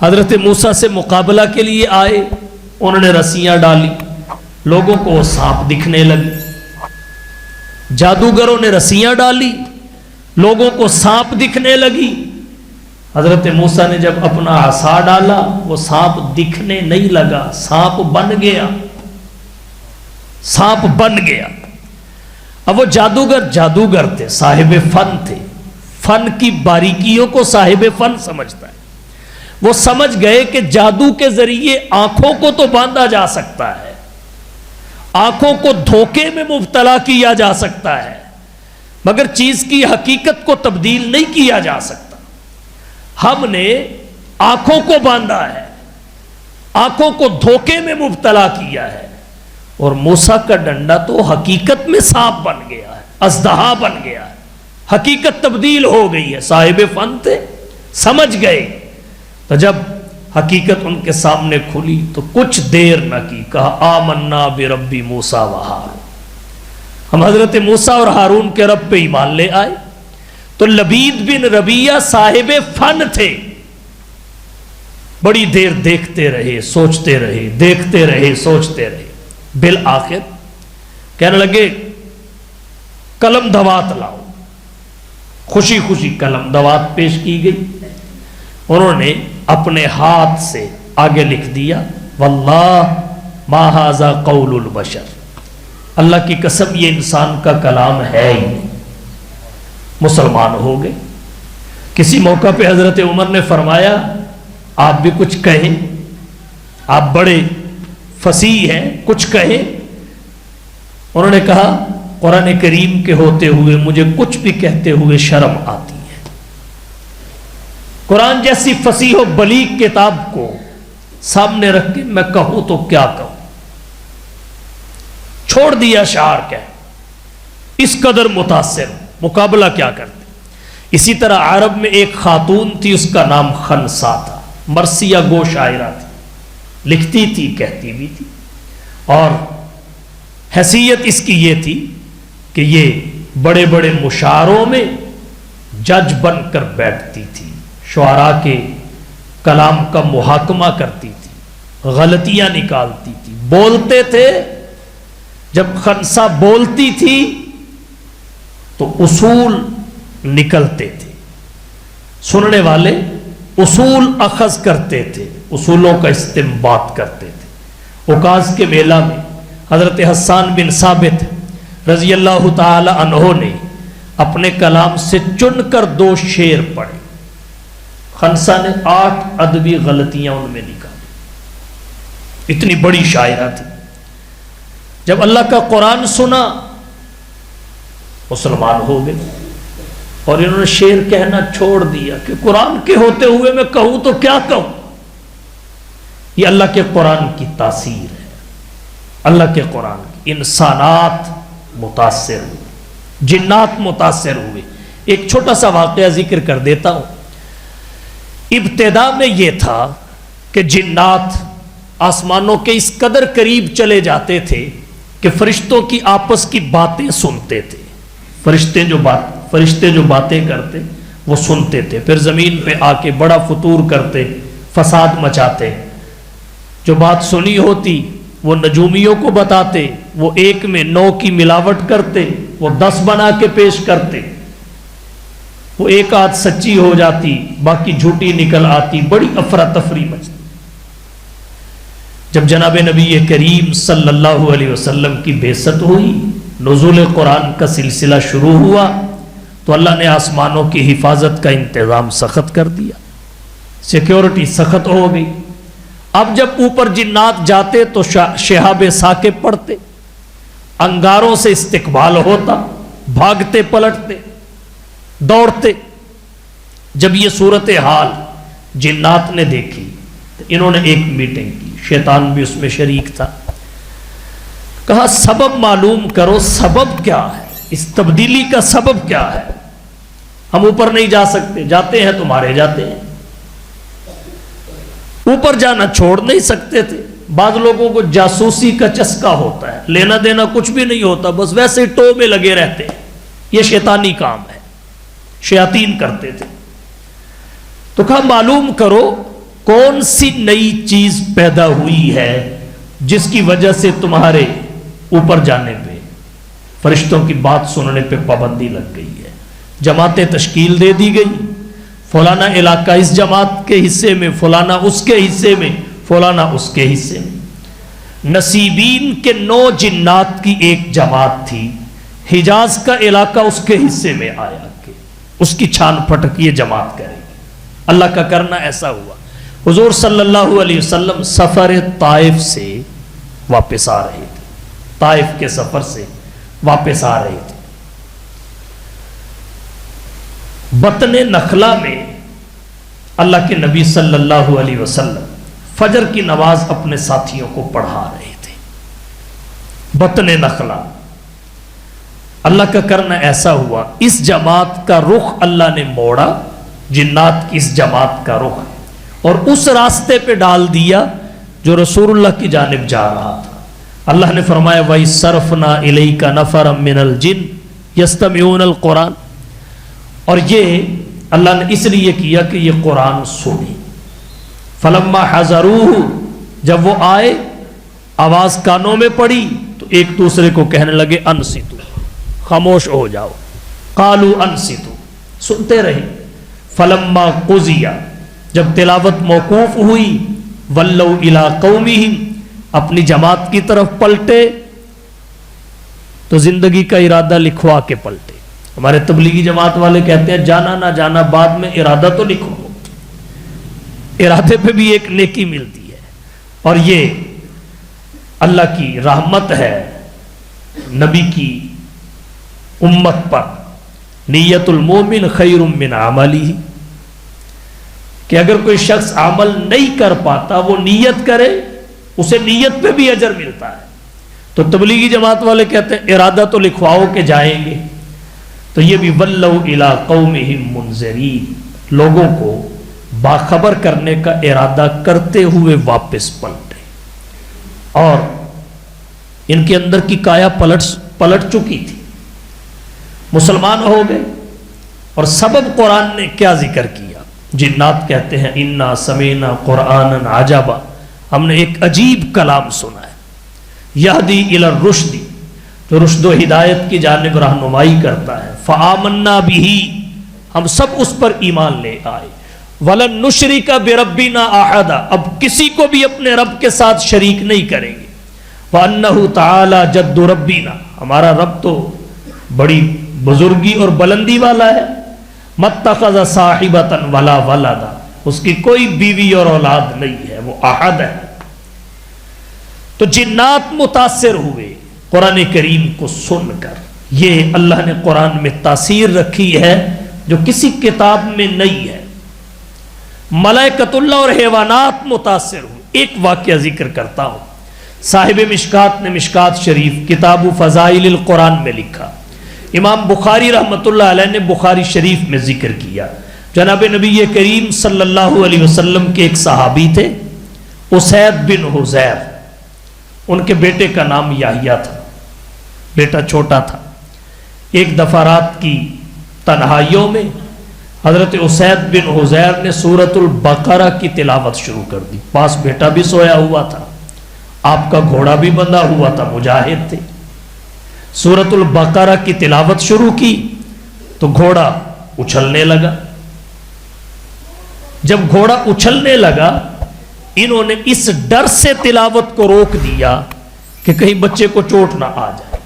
حضرت موسیٰ سے مقابلہ کے لیے آئے، انہوں نے رسیاں ڈالی، لوگوں کو وہ سانپ دکھنے لگی۔ جادوگروں نے رسیاں ڈالی، لوگوں کو سانپ دکھنے لگی۔ حضرت موسیٰ نے جب اپنا عصا ڈالا، وہ سانپ دکھنے نہیں لگا، سانپ بن گیا، سانپ بن گیا۔ اب وہ جادوگر تھے، صاحب فن تھے، فن کی باریکیوں کو صاحب فن سمجھتا ہے۔ وہ سمجھ گئے کہ جادو کے ذریعے آنکھوں کو تو باندھا جا سکتا ہے، آنکھوں کو دھوکے میں مبتلا کیا جا سکتا ہے، مگر چیز کی حقیقت کو تبدیل نہیں کیا جا سکتا۔ ہم نے آنکھوں کو باندھا ہے، آنکھوں کو دھوکے میں مبتلا کیا ہے، اور موسیٰ کا ڈنڈا تو حقیقت میں سانپ بن گیا ہے، اژدہا بن گیا ہے، حقیقت تبدیل ہو گئی ہے۔ صاحب فن تھے، سمجھ گئے۔ تو جب حقیقت ان کے سامنے کھلی تو کچھ دیر نہ کی، کہا آمنا برب موسیٰ و ہارون، ہم حضرت موسیٰ اور ہارون کے رب پہ ایمان لے آئے۔ تو لبید بن ربیہ صاحب فن تھے، بڑی دیر دیکھتے رہے، سوچتے رہے، دیکھتے رہے، سوچتے رہے، بالآخر کہنے لگے قلم دوات لاؤ۔ خوشی خوشی قلم دوات پیش کی گئی، انہوں نے اپنے ہاتھ سے آگے لکھ دیا، واللہ ما ھذا قول البشر، اللہ کی قسم یہ انسان کا کلام ہے ہی نہیں۔ مسلمان ہو گئے۔ کسی موقع پہ حضرت عمر نے فرمایا آپ بھی کچھ کہیں، آپ بڑے فصیح ہیں، کچھ کہیں۔ انہوں نے کہا قرآن کریم کے ہوتے ہوئے مجھے کچھ بھی کہتے ہوئے شرم آتی ہے، قرآن جیسی فصیح و بلیغ کتاب کو سامنے رکھ کے میں کہوں تو کیا کہوں، چھوڑ دیا اشعار کہہ، اس قدر متاثر، مقابلہ کیا کرتے۔ اسی طرح عرب میں ایک خاتون تھی، اس کا نام خنسا تھا، مرثیہ گو شاعرہ تھی، لکھتی تھی کہتی بھی تھی، اور حیثیت اس کی یہ تھی کہ یہ بڑے بڑے مشاعروں میں جج بن کر بیٹھتی تھی، شعراء کے کلام کا محاکمہ کرتی تھی، غلطیاں نکالتی تھی، بولتے تھے، جب خنسا بولتی تھی تو اصول نکلتے تھے، سننے والے اصول اخذ کرتے تھے، اصولوں کا استنباط کرتے تھے۔ اوکاز کے میلہ میں حضرت حسان بن ثابت رضی اللہ تعالی عنہ نے اپنے کلام سے چن کر 2 شعر پڑھے، خنسا نے 8 ادبی غلطیاں ان میں نکالی، اتنی بڑی شاعرہ تھی۔ جب اللہ کا قرآن سنا مسلمان ہو گئے، اور انہوں نے شعر کہنا چھوڑ دیا کہ قرآن کے ہوتے ہوئے میں کہوں تو کیا کہوں۔ یہ اللہ کے قرآن کی تاثیر ہے، اللہ کے قرآن کی، انسانات متاثر ہوئے، جنات متاثر ہوئے. ایک چھوٹا سا واقعہ ذکر کر دیتا ہوں. ابتدا میں یہ تھا کہ جنات آسمانوں کے اس قدر قریب چلے جاتے تھے کہ فرشتوں کی آپس کی باتیں سنتے تھے. فرشتے جو باتیں کرتے وہ سنتے تھے. پھر زمین پہ آ کے بڑا فطور کرتے, فساد مچاتے. جو بات سنی ہوتی وہ نجومیوں کو بتاتے, وہ 1 میں 9 کی ملاوٹ کرتے, وہ 10 بنا کے پیش کرتے. وہ 1 آدھ سچی ہو جاتی, باقی جھوٹی نکل آتی. بڑی افراتفری مچتی. جب جناب نبی کریم صلی اللہ علیہ وسلم کی بعثت ہوئی, نزول قرآن کا سلسلہ شروع ہوا, تو اللہ نے آسمانوں کی حفاظت کا انتظام سخت کر دیا. سیکیورٹی سخت ہو گئی. اب جب اوپر جنات جاتے تو شہاب ثاقب پڑتے, انگاروں سے استقبال ہوتا, بھاگتے پلٹتے دوڑتے. جب یہ صورتحال جنات نے دیکھی تو انہوں نے ایک میٹنگ کی, شیطان بھی اس میں شریک تھا. کہا سبب معلوم کرو, سبب کیا ہے, اس تبدیلی کا سبب کیا ہے. ہم اوپر نہیں جا سکتے, جاتے ہیں تو مارے جاتے ہیں. اوپر جانا چھوڑ نہیں سکتے تھے. بعض لوگوں کو جاسوسی کا چسکا ہوتا ہے, لینا دینا کچھ بھی نہیں ہوتا, بس ویسے ٹو میں لگے رہتے ہیں. یہ شیطانی کام ہے, شیاطین کرتے تھے. تو کہا معلوم کرو کون سی نئی چیز پیدا ہوئی ہے جس کی وجہ سے تمہارے اوپر جانے پہ, فرشتوں کی بات سننے پہ پابندی لگ گئی ہے. جماعتیں تشکیل دے دی گئی, فلانا علاقہ اس جماعت کے حصے میں, فلانا اس کے حصے میں, فلانا اس کے حصے میں. نصیبین کے 9 جنات کی ایک جماعت تھی, حجاز کا علاقہ اس کے حصے میں آیا کہ اس کی چھان پھٹک یہ جماعت کرے گی. اللہ کا کرنا ایسا ہوا. حضور صلی اللہ علیہ وسلم سفر طائف سے واپس آ رہے تھے, طائف کے سفر سے واپس آ رہے تھے. بطن نخلا میں اللہ کے نبی صلی اللہ علیہ وسلم فجر کی نماز اپنے ساتھیوں کو پڑھا رہے تھے. بطن نخلا. اللہ کا کرنا ایسا ہوا, اس جماعت کا رخ اللہ نے موڑا, جنات کی اس جماعت کا رخ, اور اس راستے پہ ڈال دیا جو رسول اللہ کی جانب جا رہا تھا. اللہ نے فرمایا وَإِذْ صَرَفْنَا إِلَيْكَ نَفَرًا مِّنَ الْجِنِّ يَسْتَمِعُونَ الْقُرْآنَ. اور یہ اللہ نے اس لیے کیا کہ یہ قرآن سنے. فَلَمَّا حَضَرُوهُ, جب وہ آئے آواز کانوں میں پڑی تو ایک دوسرے کو کہنے لگے انصتو, خاموش ہو جاؤ. قالوا انصتو, سنتے رہے. فَلَمَّا قُضِيَ, جب تلاوت موقوف ہوئی, وَلَّوْا إِلَىٰ قَوْمِهِمْ, اپنی جماعت کی طرف پلٹے. تو زندگی کا ارادہ لکھوا کے پلٹے. ہمارے تبلیغی جماعت والے کہتے ہیں جانا نہ جانا بعد میں, ارادہ تو لکھو. ارادے پہ بھی ایک نیکی ملتی ہے. اور یہ اللہ کی رحمت ہے نبی کی امت پر. نیت المومن خیر من عملی, کہ اگر کوئی شخص عمل نہیں کر پاتا وہ نیت کرے, اسے نیت پہ بھی اجر ملتا ہے. تو تبلیغی جماعت والے کہتے ہیں ارادہ تو لکھواؤ کہ جائیں گے. تو یہ بھی وَلَّوْا إِلَىٰ قَوْمِهِمْ مُنذِرِينَ, لوگوں کو باخبر کرنے کا ارادہ کرتے ہوئے واپس پلٹے. اور ان کے اندر کی کایا پلٹ چکی تھی, مسلمان ہو گئے. اور سبب قرآن نے کیا ذکر کیا؟ جنات کہتے ہیں اِنَّا سَمِعْنَا قُرْآنًا عَجَبًا, ہم نے ایک عجیب کلام سنا ہے. یہدی الی الرشد, جو رشد و ہدایت کی جانب رہنمائی کرتا ہے. فآمنا بہ, ہم سب اس پر ایمان لے آئے. وَلَن نُشْرِكَ بِرَبِّنَا أَحَدًا, اب کسی کو بھی اپنے رب کے ساتھ شریک نہیں کریں گے. وَأَنَّهُ تَعَالَى جَدُّ رَبِّنَا, ہمارا رب تو بڑی بزرگی اور بلندی والا ہے. مَتَّخَذَ صَاحِبَةً وَلَا وَلَدًا, اس کی کوئی بیوی اور اولاد نہیں ہے, وہ احد ہے. تو جنات متاثر ہوئے قرآن کریم کو سن کر. یہ اللہ نے قرآن میں تاثیر رکھی ہے جو کسی کتاب میں نہیں ہے. ملائکۃ اللہ اور حیوانات متاثر ہوئے. ایک واقعہ ذکر کرتا ہوں. صاحب مشکات نے مشکات شریف کتاب فضائل القرآن میں لکھا, امام بخاری رحمۃ اللہ علیہ نے بخاری شریف میں ذکر کیا، جناب نبی کریم صلی اللہ علیہ وسلم کے ایک صحابی تھے اسید بن حذیر، ان کے بیٹے کا نام یحییٰ تھا، بیٹا چھوٹا تھا۔ ایک دفعہ رات کی تنہائیوں میں حضرت اسید بن حذیر نے سورۃ البقرہ کی تلاوت شروع کر دی، پاس بیٹا بھی سویا ہوا تھا، آپ کا گھوڑا بھی بندھا ہوا تھا، مجاہد تھے۔ سورۃ البقرہ کی تلاوت شروع کی تو گھوڑا اچھلنے لگا۔ جب گھوڑا اچھلنے لگا انہوں نے اس ڈر سے تلاوت کو روک دیا کہ کہیں بچے کو چوٹ نہ آ جائے،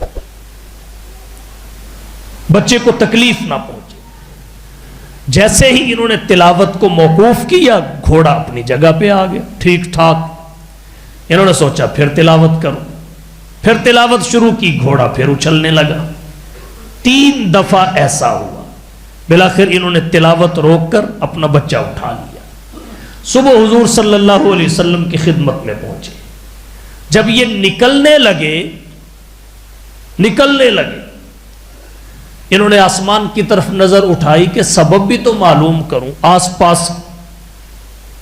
بچے کو تکلیف نہ پہنچے۔ جیسے ہی انہوں نے تلاوت کو موقوف کیا گھوڑا اپنی جگہ پہ آ گیا ٹھیک ٹھاک۔ انہوں نے سوچا پھر تلاوت کرو، پھر تلاوت شروع کی، گھوڑا پھر اچھلنے لگا۔ 3 دفعہ ایسا ہوا، بالآخر انہوں نے تلاوت روک کر اپنا بچہ اٹھا لیا۔ صبح حضور صلی اللہ علیہ وسلم کی خدمت میں پہنچے۔ جب یہ نکلنے لگے انہوں نے آسمان کی طرف نظر اٹھائی کہ سبب بھی تو معلوم کروں، آس پاس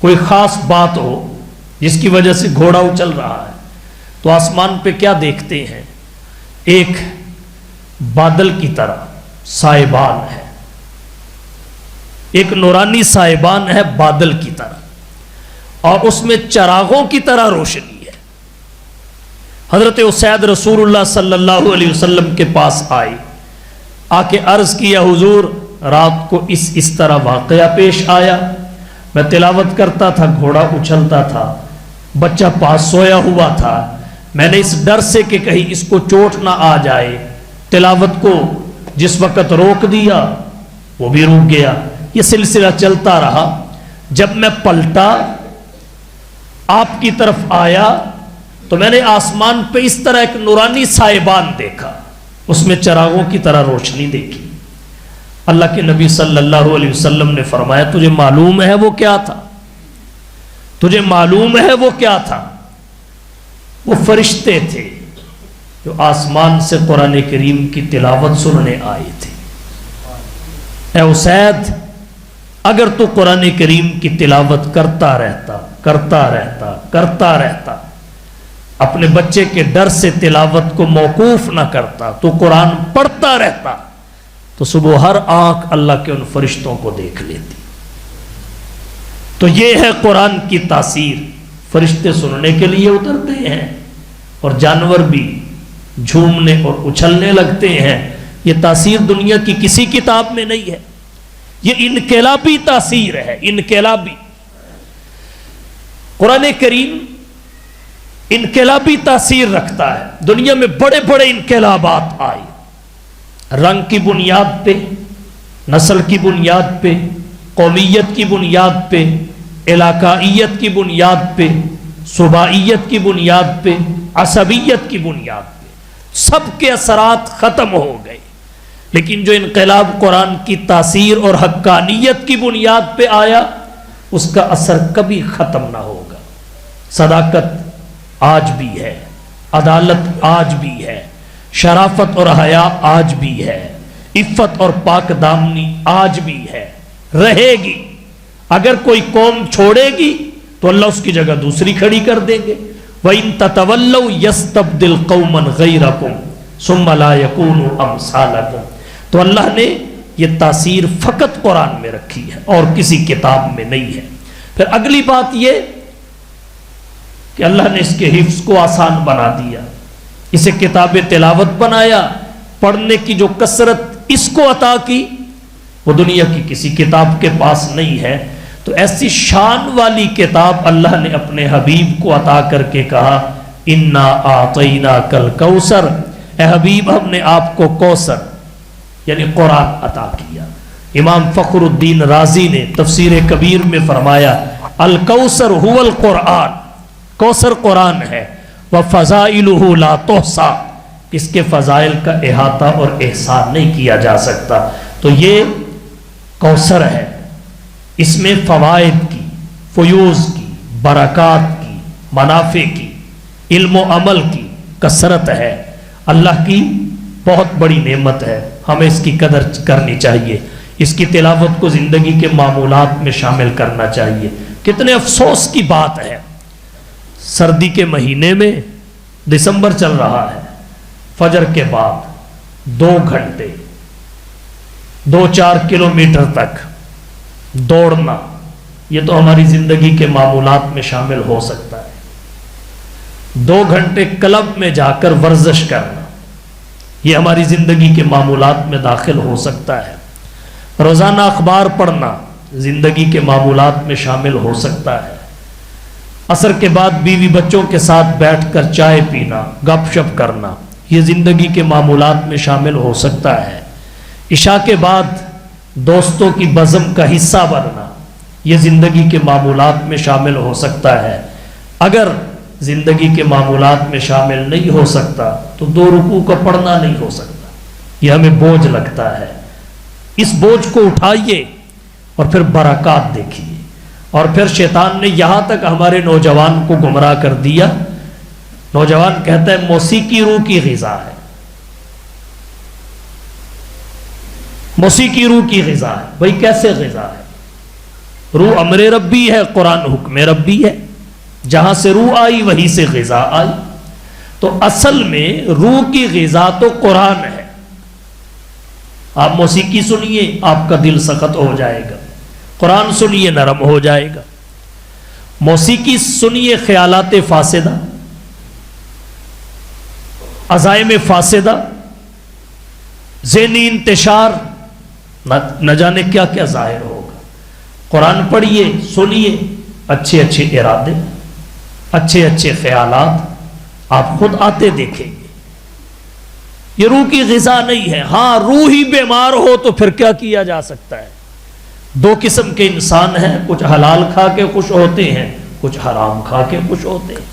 کوئی خاص بات ہو جس کی وجہ سے گھوڑا اچل رہا ہے۔ تو آسمان پہ کیا دیکھتے ہیں؟ ایک بادل کی طرح سائبان ہے، ایک نورانی سائبان ہے بادل کی طرح، اور اس میں چراغوں کی طرح روشنی ہے۔ حضرت اسید رسول اللہ صلی اللہ علیہ وسلم کے پاس آئی، آ کے عرض کیا حضور رات کو اس طرح واقعہ پیش آیا، میں تلاوت کرتا تھا گھوڑا اچھلتا تھا، بچہ پاس سویا ہوا تھا، میں نے اس ڈر سے کہ کہیں اس کو چوٹ نہ آ جائے تلاوت کو جس وقت روک دیا وہ بھی رک گیا۔ یہ سلسلہ چلتا رہا۔ جب میں پلٹا آپ کی طرف آیا تو میں نے آسمان پہ اس طرح ایک نورانی سائبان دیکھا، اس میں چراغوں کی طرح روشنی دیکھی۔ اللہ کے نبی صلی اللہ علیہ وسلم نے فرمایا تجھے معلوم ہے وہ کیا تھا؟ تجھے معلوم ہے وہ کیا تھا؟ وہ فرشتے تھے جو آسمان سے قرآن کریم کی تلاوت سننے آئے تھے۔ اے اسید اگر تو قرآن کریم کی تلاوت کرتا رہتا اپنے بچے کے ڈر سے تلاوت کو موقوف نہ کرتا، تو قرآن پڑھتا رہتا، تو صبح ہر آنکھ اللہ کے ان فرشتوں کو دیکھ لیتی۔ تو یہ ہے قرآن کی تاثیر، فرشتے سننے کے لیے اترتے ہیں اور جانور بھی جھومنے اور اچھلنے لگتے ہیں۔ یہ تاثیر دنیا کی کسی کتاب میں نہیں ہے، یہ انقلابی تاثیر ہے، انقلابی۔ قرآن کریم انقلابی تاثیر رکھتا ہے۔ دنیا میں بڑے بڑے انقلابات آئے، رنگ کی بنیاد پہ، نسل کی بنیاد پہ، قومیت کی بنیاد پہ، علاقائیت کی بنیاد پہ، صوبائیت کی بنیاد پہ، عصبیت کی بنیاد پہ، سب کے اثرات ختم ہو گئے۔ لیکن جو انقلاب قرآن کی تاثیر اور حقانیت کی بنیاد پہ آیا اس کا اثر کبھی ختم نہ ہوگا۔ صداقت آج بھی ہے، عدالت آج بھی ہے، شرافت اور حیا آج بھی ہے، عفت اور پاک دامنی آج بھی ہے، رہے گی۔ اگر کوئی قوم چھوڑے گی تو اللہ اس کی جگہ دوسری کھڑی کر دیں گے۔ وَإِن تَتَوَلَّوْا يَسْتَبْدِلْ قَوْمًا غَيْرَكُمْ ثُمَّ لَا يَكُونُوا أَمْثَالَكُمْ۔ تو اللہ نے یہ تاثیر فقط قرآن میں رکھی ہے اور کسی کتاب میں نہیں ہے۔ پھر اگلی بات یہ کہ اللہ نے اس کے حفظ کو آسان بنا دیا، اسے کتاب تلاوت بنایا، پڑھنے کی جو کثرت اس کو عطا کی وہ دنیا کی کسی کتاب کے پاس نہیں ہے۔ تو ایسی شان والی کتاب اللہ نے اپنے حبیب کو عطا کر کے کہا اِنَّا أَعْطَيْنَاكَ الْكَوْثَرَ، اے حبیب ہم نے آپ کو کوثر یعنی قرآن عطا کیا۔ امام فخر الدین رازی نے تفسیر کبیر میں فرمایا الکوثر هو القرآن، کوثر قرآن ہے، وَفَضَائِلُهُ لَا تُحْصَى، اس کے فضائل کا احاطہ اور احصاء نہیں کیا جا سکتا۔ تو یہ کوثر ہے، اس میں فوائد کی، فیوز کی، برکات کی، منافع کی، علم و عمل کی کثرت ہے، اللہ کی بہت بڑی نعمت ہے، ہمیں اس کی قدر کرنی چاہیے، اس کی تلاوت کو زندگی کے معمولات میں شامل کرنا چاہیے۔ کتنے افسوس کی بات ہے، سردی کے مہینے میں دسمبر چل رہا ہے، فجر کے بعد 2 گھنٹے 2-4 کلومیٹر تک دوڑنا، یہ تو ہماری زندگی کے معمولات میں شامل ہو سکتا ہے۔ 2 گھنٹے کلب میں جا کر ورزش کرنا، یہ ہماری زندگی کے معمولات میں داخل ہو سکتا ہے۔ روزانہ اخبار پڑھنا زندگی کے معمولات میں شامل ہو سکتا ہے۔ عصر کے بعد بیوی بچوں کے ساتھ بیٹھ کر چائے پینا، گپ شپ کرنا، یہ زندگی کے معمولات میں شامل ہو سکتا ہے۔ عشاء کے بعد دوستوں کی بزم کا حصہ بننا، یہ زندگی کے معمولات میں شامل ہو سکتا ہے۔ اگر زندگی کے معمولات میں شامل نہیں ہو سکتا تو 2 رکوع کا پڑھنا نہیں ہو سکتا، یہ ہمیں بوجھ لگتا ہے۔ اس بوجھ کو اٹھائیے اور پھر برکات دیکھیے۔ اور پھر شیطان نے یہاں تک ہمارے نوجوان کو گمراہ کر دیا، نوجوان کہتا ہے موسیقی روح کی غذا ہے، موسیقی روح کی غذا ہے۔ بھئی کیسے غذا ہے؟ روح امر ربی ہے، قرآن حکم ربی ہے، جہاں سے روح آئی وہیں سے غذا آئی۔ تو اصل میں روح کی غذا تو قرآن ہے۔ آپ موسیقی سنیے آپ کا دل سخت ہو جائے گا، قرآن سنیے نرم ہو جائے گا۔ موسیقی سنیے خیالات فاسدہ، عزائم فاسدہ، ذہنی انتشار، نہ جانے کیا کیا ظاہر ہوگا۔ قرآن پڑھیے، سنیے، اچھے اچھے ارادے، اچھے اچھے خیالات آپ خود آتے دیکھیں گے۔ یہ روح کی غذا نہیں ہے۔ ہاں روح ہی بیمار ہو تو پھر کیا کیا جا سکتا ہے؟ 2 قسم کے انسان ہیں، کچھ حلال کھا کے خوش ہوتے ہیں، کچھ حرام کھا کے خوش ہوتے ہیں۔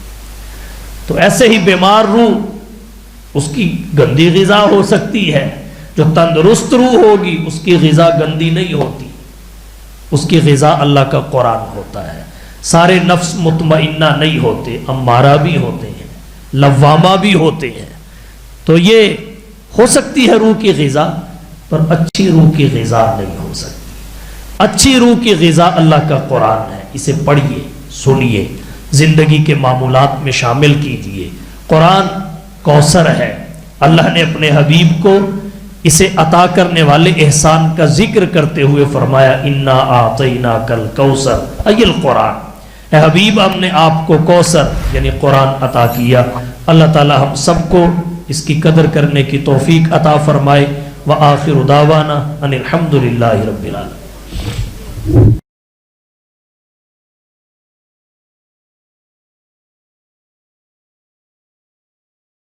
تو ایسے ہی بیمار روح، اس کی گندی غذا ہو سکتی ہے۔ جو تندرست روح ہوگی اس کی غذا گندی نہیں ہوتی، اس کی غذا اللہ کا قرآن ہوتا ہے۔ سارے نفس مطمئنہ نہیں ہوتے، امارہ بھی ہوتے ہیں، لوامہ بھی ہوتے ہیں۔ تو یہ ہو سکتی ہے روح کی غذا، پر اچھی روح کی غذا نہیں ہو سکتی۔ اچھی روح کی غذا اللہ کا قرآن ہے، اسے پڑھیے، سنیے، زندگی کے معمولات میں شامل کیجیے۔ قرآن کوثر ہے، اللہ نے اپنے حبیب کو اسے عطا کرنے والے احسان کا ذکر کرتے ہوئے فرمایا انا اعطیناک الکوثر ای القرآن، اے حبیب ہم نے آپ کو کوثر یعنی قرآن عطا کیا۔ اللہ تعالی ہم سب کو اس کی قدر کرنے کی توفیق عطا فرمائے۔ وآخر دعوانا ان الحمد للہ رب العالمین۔